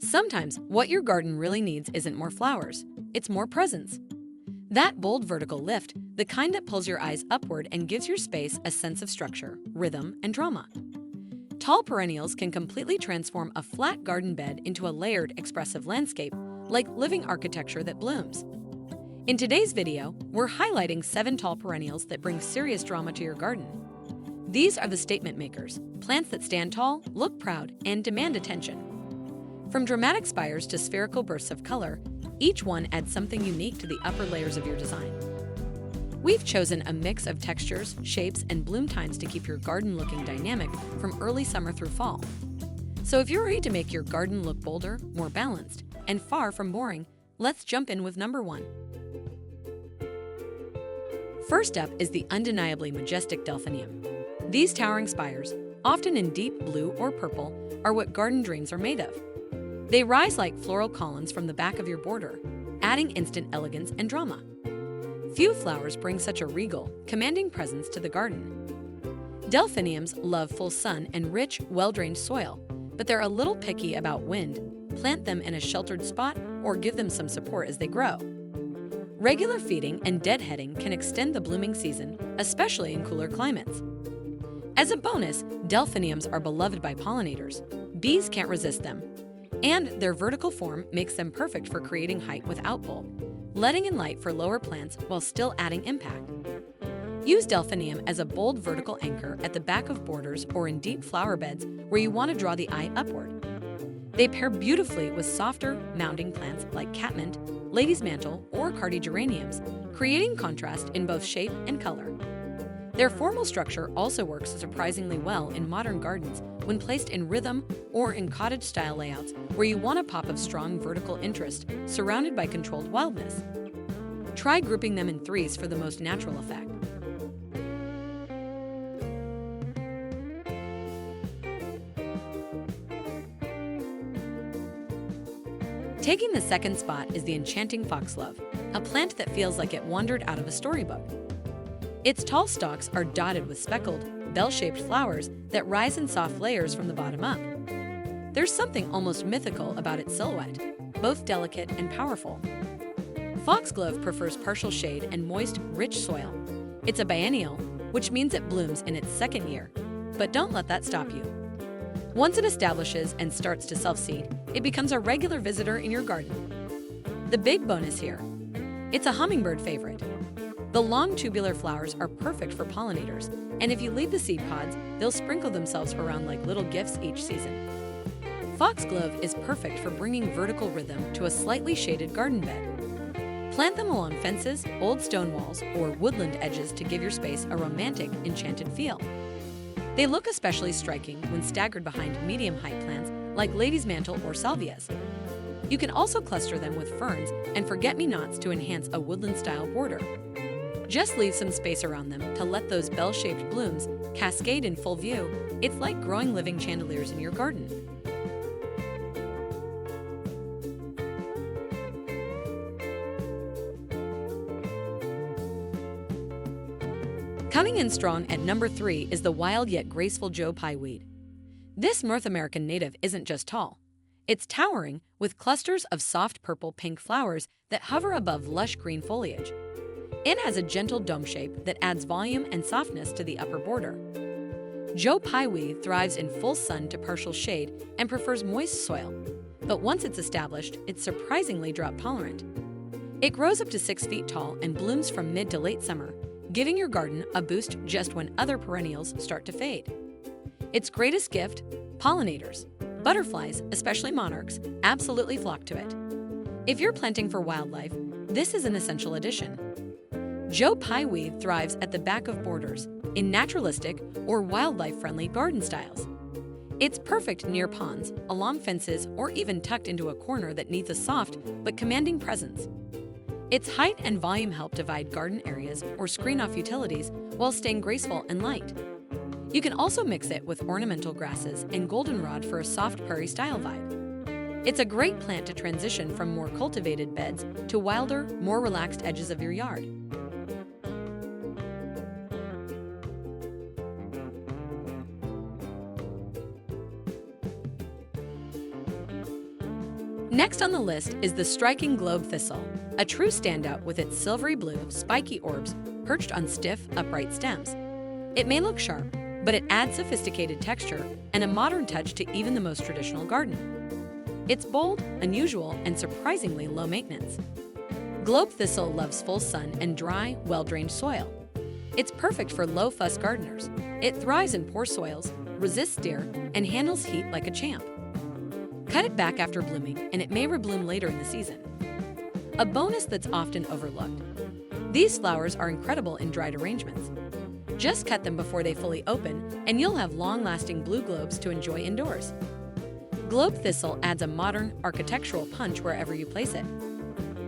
Sometimes what your garden really needs isn't more flowers, it's more presence. That bold vertical lift, the kind that pulls your eyes upward and gives your space a sense of structure, rhythm, and drama. Tall perennials can completely transform a flat garden bed into a layered, expressive landscape, like living architecture that blooms. In today's video, we're highlighting 7 tall perennials that bring serious drama to your garden. These are the statement makers, plants that stand tall, look proud, and demand attention. From dramatic spires to spherical bursts of color, each one adds something unique to the upper layers of your design. We've chosen a mix of textures, shapes, and bloom times to keep your garden looking dynamic from early summer through fall. So if you're ready to make your garden look bolder, more balanced, and far from boring, let's jump in with number 1. First up is the undeniably majestic delphinium. These towering spires, often in deep blue or purple, are what garden dreams are made of. They rise like floral columns from the back of your border, adding instant elegance and drama. Few flowers bring such a regal, commanding presence to the garden. Delphiniums love full sun and rich, well-drained soil, but they're a little picky about wind. Plant them in a sheltered spot or give them some support as they grow. Regular feeding and deadheading can extend the blooming season, especially in cooler climates. As a bonus, delphiniums are beloved by pollinators. Bees can't resist them, and their vertical form makes them perfect for creating height without bulb, letting in light for lower plants while still adding impact. Use delphinium as a bold vertical anchor at the back of borders or in deep flower beds where you want to draw the eye upward. They pair beautifully with softer, mounding plants like catmint, lady's mantle, or cardi geraniums, creating contrast in both shape and color. Their formal structure also works surprisingly well in modern gardens when placed in rhythm or in cottage-style layouts where you want a pop of strong vertical interest surrounded by controlled wildness. Try grouping them in threes for the most natural effect. Taking the second spot is the enchanting foxglove, a plant that feels like it wandered out of a storybook. Its tall stalks are dotted with speckled, bell-shaped flowers that rise in soft layers from the bottom up. There's something almost mythical about its silhouette, both delicate and powerful. Foxglove prefers partial shade and moist, rich soil. It's a biennial, which means it blooms in its second year. But don't let that stop you. Once it establishes and starts to self-seed, it becomes a regular visitor in your garden. The big bonus here: it's a hummingbird favorite. The long tubular flowers are perfect for pollinators, and if you leave the seed pods, they'll sprinkle themselves around like little gifts each season. Foxglove is perfect for bringing vertical rhythm to a slightly shaded garden bed. Plant them along fences, old stone walls, or woodland edges to give your space a romantic, enchanted feel. They look especially striking when staggered behind medium-height plants like lady's mantle or salvias. You can also cluster them with ferns and forget-me-nots to enhance a woodland-style border. Just leave some space around them to let those bell-shaped blooms cascade in full view. It's like growing living chandeliers in your garden. Coming in strong at number 3 is the wild yet graceful Joe Pye weed. This North American native isn't just tall. It's towering, with clusters of soft purple-pink flowers that hover above lush green foliage. It has a gentle dome shape that adds volume and softness to the upper border. Joe Pye weed thrives in full sun to partial shade and prefers moist soil. But once it's established, it's surprisingly drought-tolerant. It grows up to 6 feet tall and blooms from mid to late summer, giving your garden a boost just when other perennials start to fade. Its greatest gift? Pollinators. Butterflies, especially monarchs, absolutely flock to it. If you're planting for wildlife, this is an essential addition. Joe Pye weed thrives at the back of borders, in naturalistic or wildlife-friendly garden styles. It's perfect near ponds, along fences, or even tucked into a corner that needs a soft but commanding presence. Its height and volume help divide garden areas or screen off utilities while staying graceful and light. You can also mix it with ornamental grasses and goldenrod for a soft prairie-style vibe. It's a great plant to transition from more cultivated beds to wilder, more relaxed edges of your yard. Next on the list is the striking globe thistle, a true standout with its silvery blue, spiky orbs perched on stiff, upright stems. It may look sharp, but it adds sophisticated texture and a modern touch to even the most traditional garden. It's bold, unusual, and surprisingly low maintenance. Globe thistle loves full sun and dry, well-drained soil. It's perfect for low-fuss gardeners. It thrives in poor soils, resists deer, and handles heat like a champ. Cut it back after blooming, and it may rebloom later in the season. A bonus that's often overlooked. These flowers are incredible in dried arrangements. Just cut them before they fully open, and you'll have long-lasting blue globes to enjoy indoors. Globe thistle adds a modern, architectural punch wherever you place it.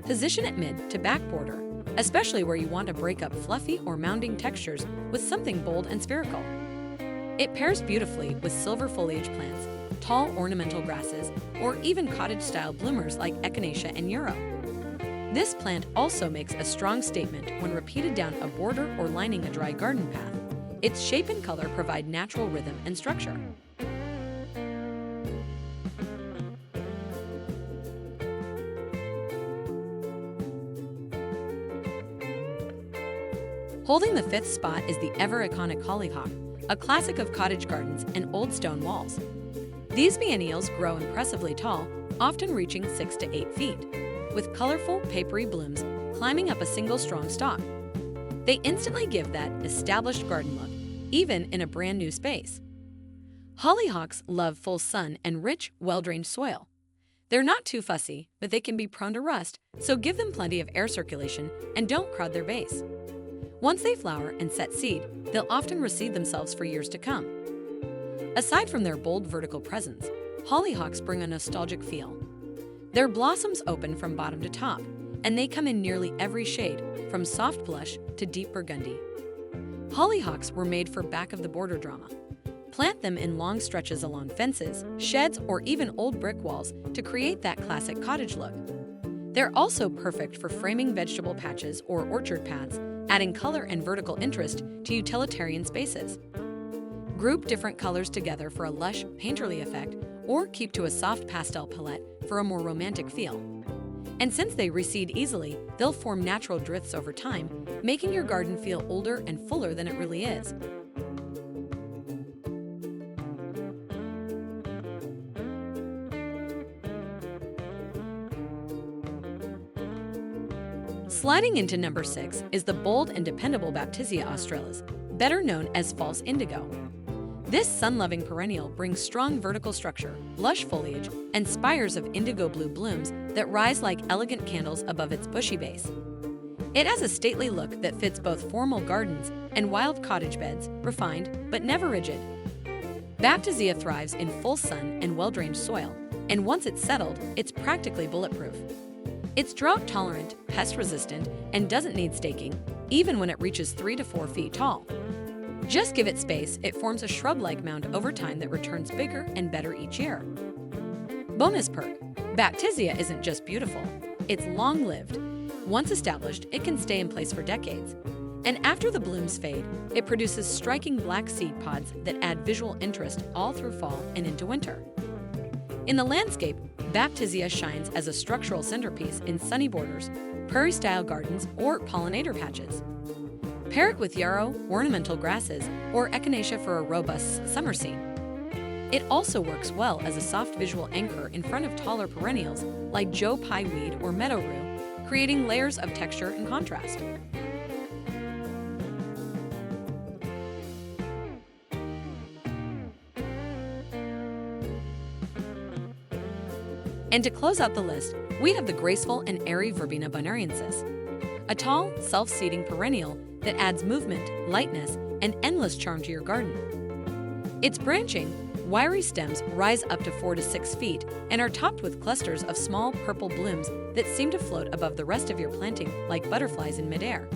Position it mid to back border, especially where you want to break up fluffy or mounding textures with something bold and spherical. It pairs beautifully with silver foliage plants, tall ornamental grasses, or even cottage-style bloomers like echinacea and yarrow. This plant also makes a strong statement when repeated down a border or lining a dry garden path. Its shape and color provide natural rhythm and structure. Holding the fifth spot is the ever-iconic hollyhock, a classic of cottage gardens and old stone walls. These perennials grow impressively tall, often reaching 6 to 8 feet, with colorful, papery blooms climbing up a single strong stalk. They instantly give that established garden look, even in a brand new space. Hollyhocks love full sun and rich, well-drained soil. They're not too fussy, but they can be prone to rust, so give them plenty of air circulation and don't crowd their base. Once they flower and set seed, they'll often reseed themselves for years to come. Aside from their bold vertical presence, hollyhocks bring a nostalgic feel. Their blossoms open from bottom to top, and they come in nearly every shade, from soft blush to deep burgundy. Hollyhocks were made for back-of-the-border drama. Plant them in long stretches along fences, sheds, or even old brick walls to create that classic cottage look. They're also perfect for framing vegetable patches or orchard paths, adding color and vertical interest to utilitarian spaces. Group different colors together for a lush, painterly effect, or keep to a soft pastel palette for a more romantic feel. And since they reseed easily, they'll form natural drifts over time, making your garden feel older and fuller than it really is. Sliding into number 6 is the bold and dependable Baptisia australis, better known as false indigo. This sun-loving perennial brings strong vertical structure, lush foliage, and spires of indigo blue blooms that rise like elegant candles above its bushy base. It has a stately look that fits both formal gardens and wild cottage beds, refined but never rigid. Baptisia thrives in full sun and well-drained soil, and once it's settled, it's practically bulletproof. It's drought-tolerant, pest-resistant, and doesn't need staking, even when it reaches 3 to 4 feet tall. Just give it space, it forms a shrub-like mound over time that returns bigger and better each year. Bonus perk: Baptisia isn't just beautiful, it's long-lived. Once established, it can stay in place for decades. And after the blooms fade, it produces striking black seed pods that add visual interest all through fall and into winter. In the landscape, Baptisia shines as a structural centerpiece in sunny borders, prairie-style gardens, or pollinator patches. Pair it with yarrow, ornamental grasses, or echinacea for a robust summer scene. It also works well as a soft visual anchor in front of taller perennials like Joe Pye weed or meadow rue, creating layers of texture and contrast. And to close out the list, we have the graceful and airy Verbena bonariensis, a tall, self-seeding perennial that adds movement, lightness, and endless charm to your garden. Its branching, wiry stems rise up to 4 to 6 feet and are topped with clusters of small purple blooms that seem to float above the rest of your planting like butterflies in midair.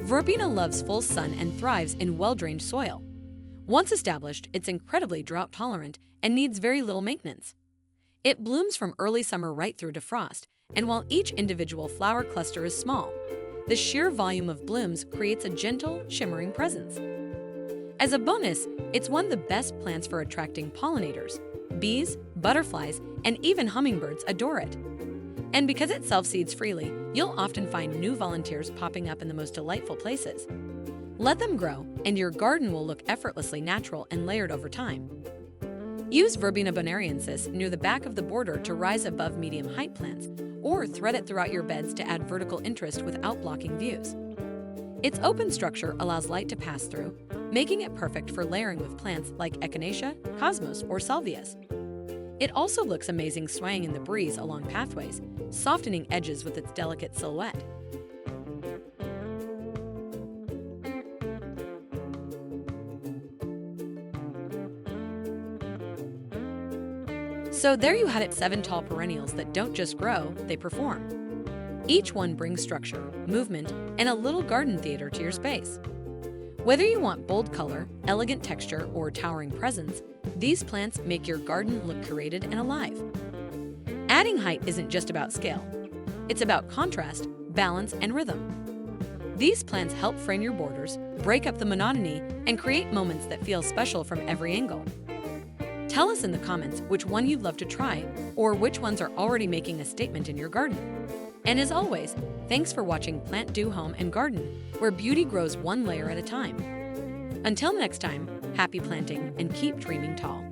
Verbena loves full sun and thrives in well-drained soil. Once established, it's incredibly drought-tolerant and needs very little maintenance. It blooms from early summer right through to frost, and while each individual flower cluster is small, the sheer volume of blooms creates a gentle, shimmering presence. As a bonus, it's one of the best plants for attracting pollinators. Bees, butterflies, and even hummingbirds adore it. And because it self-seeds freely, you'll often find new volunteers popping up in the most delightful places. Let them grow, and your garden will look effortlessly natural and layered over time. Use Verbena bonariensis near the back of the border to rise above medium-height plants, or thread it throughout your beds to add vertical interest without blocking views. Its open structure allows light to pass through, making it perfect for layering with plants like echinacea, cosmos, or salvias. It also looks amazing swaying in the breeze along pathways, softening edges with its delicate silhouette. So there you had it, 7 tall perennials that don't just grow, they perform. Each one brings structure, movement, and a little garden theater to your space. Whether you want bold color, elegant texture, or towering presence, these plants make your garden look curated and alive. Adding height isn't just about scale. It's about contrast, balance, and rhythm. These plants help frame your borders, break up the monotony, and create moments that feel special from every angle. Tell us in the comments which one you'd love to try, or which ones are already making a statement in your garden. And as always, thanks for watching PlantDo Home and Garden, where beauty grows one layer at a time. Until next time, happy planting and keep dreaming tall.